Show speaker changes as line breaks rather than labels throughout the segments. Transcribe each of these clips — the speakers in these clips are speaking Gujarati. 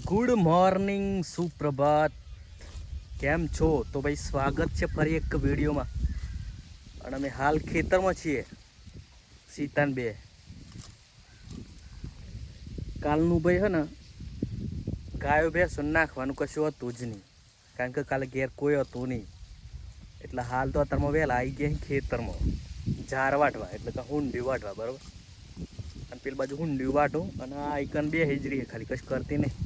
Good morning, સુપ્રભાત. કેમ છો? તો ભાઈ સ્વાગત છે ફરી એક વિડીયોમાં. અને અમે હાલ ખેતરમાં છીએ, સીતાન બે. કાલનું ભાઈ હે ને ગાયો ભેંસો નાખવાનું કશું હતું જ નહીં, કારણ કે કાલે ઘેર કોઈ હતું નહીં. એટલે હાલ તો અત્યારમાં વહેલા આવી ગયા ખેતરમાં ઝાર વાટવા, એટલે કે હુંડી વાટવા, બરાબર. અને પેલી બાજુ હુંડી વાટું અને આ આઈકન બે હિજરી ખાલી કશું કરતી નહીં.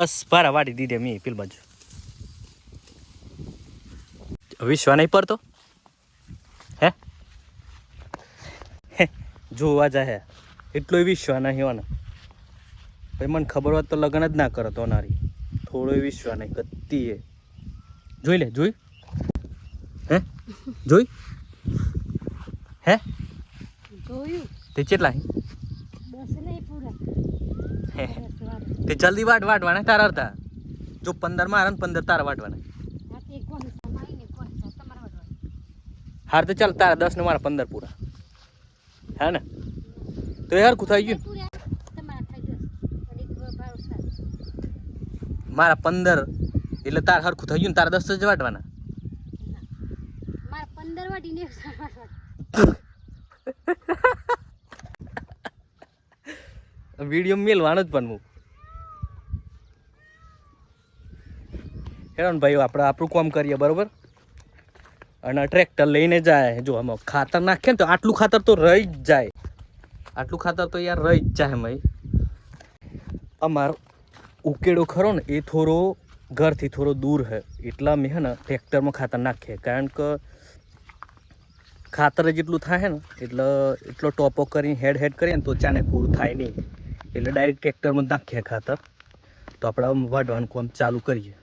બસ ભારા વાટી દીધી મેં પેલી બાજુ. વિશ્વા નહીં પડતો હે જોવા જાય એટલો વિશ્વા નહીં હોને ભાઈ. મને ખબર હોત તો લગ્ન જ ના કરતો નારી. થોડો વિશ્વા નહીં કત્તી એ જોઈ લે. જોઈ હે જોઈ હે
જોયું
તે કેટલા
બસ નહીં પૂરા
તે જલ્દી વાટવાના તારા હતા. જો 15 મારા ને 15 તારા વાટવાના.
આ તે કોણ સમાઈને કોણ તમારા વાળો
હાર તો ચાલ તારા 10 ને મારા 15 પૂરા હે ને. તો યાર કું થઈ ગયું
પૂરા તમારા થઈ જશે અને એક ભાવ સાર
મારા 15 એટલે તાર હરખું થઈ ગયું ને તારા 10 જ વાટવાના.
મારા 15 વાટીને એક સાર
વિડીયો મેલવાનો જ પણ હું હેરાન ભાઈ. આપણે આપણું કામ કરીએ બરોબર. અને ટ્રેક્ટર લઈને જાય. જો આમાં ખાતર નાખે ને તો આટલું ખાતર તો રહી જ જાય. આટલું ખાતર તો યાર રહી જ જાય ભાઈ. અમારો ઉકેડો ખરો ને એ થોડો ઘરથી થોડો દૂર છે, એટલા મેં હે ને ટ્રેક્ટરમાં ખાતર નાખીએ. કારણ કે ખાતર જેટલું થાય ને એટલો ટોપો કરીને હેડ કરીએ ને તો ચાને પૂરું થાય નહીં. એટલે ડાયરેક્ટ ટ્રેક્ટરમાં નાખીએ ખાતર. તો આપણે વાઢવાનું કામ ચાલુ કરીએ.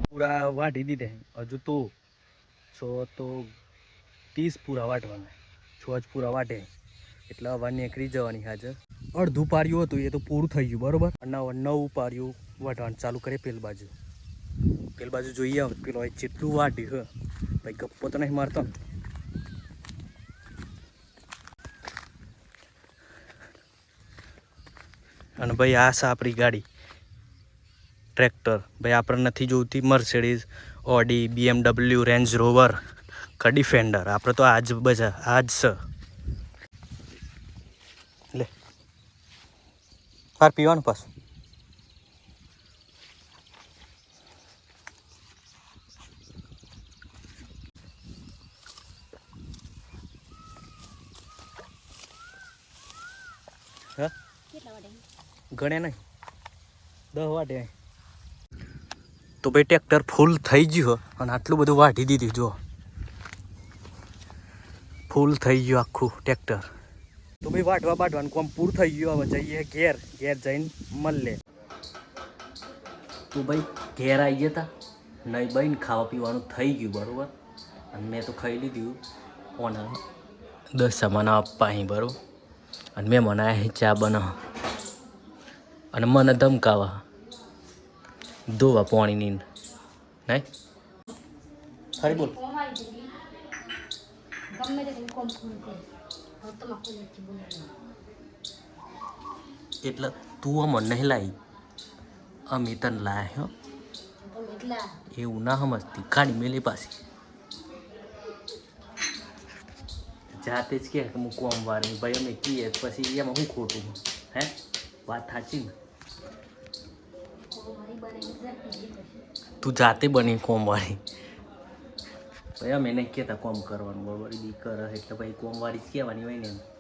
પૂરા વાઢી દીધે. હજુ તો 30 પૂરા વાટવાના. 6 જ પૂરા વાટે એટલે હવે નીકળી જવાની હાજર. અડધું પાર્યું હતું એ તો પૂરું થઈ ગયું બરોબર. અને 9 પાર્યું વાટવાનું ચાલુ કરીએ. પેલી બાજુ જોઈએ આવે પેલો જેટલું વાટ્યું હે ભાઈ. ગપ્પો તો નહીં મારતો ને. અને ભાઈ આ છે આપણી ગાડી ટ્રેક્ટર. ભાઈ આપણે નથી જોઈતી Mercedes, Audi, BMW, range rover કે ડિફેન્ડર. આપણે તો આજ છે લે માર પીવાનું પાછું. હા
કેટલા વાટે
ગણે નહીં 10 વાટે. તો ભાઈ ટ્રેક્ટર ફૂલ થઈ ગયું અને આટલું બધું વાઢી દીધું. જો ફૂલ થઈ ગયું આખું ટ્રેક્ટર. તો ભાઈ વાઢવાનું કામ પૂરું થઈ ગયું. હવે જઈએ ઘેર જઈને મળીએ. તો ભાઈ ઘેર આવી ગયા હતા નહીં બહીને ખાવા પીવાનું થઈ ગયું બરાબર. અને મેં તો ખાઈ લીધું ઓનર 10 સામાન આપવા અહીં બરાબર. અને મેં મને ચા બનાવ અને મને ધમકાવા ધોવા પાણીની નહીં. ખરી બોલ.
કોમ આવી જતી ગમે તે કોમ પૂરું કરે હવે તમારે કોઈ નથી બોલવાનું.
એટલે તું અમને નહીં લાવી, અમે તને લાયા હો.
તમે એટલા
એવું ના સમજતી. ખાડી મેલી પાછી જાતે જ કે હું કોમ વાળી ભાઈ અમે કહીએ પછી એમાં શું ખોટું હે? વાત સાચી ને.
મારી બનાવી રાખી
તું જાતે બની કોમ વાળી. ભાઈ અમે નહીં કહેતા કોમ કરવાનું બરાબર. બી કરે એટલે ભાઈ કોમ વાળી જ કહેવાની હોય ને એમ.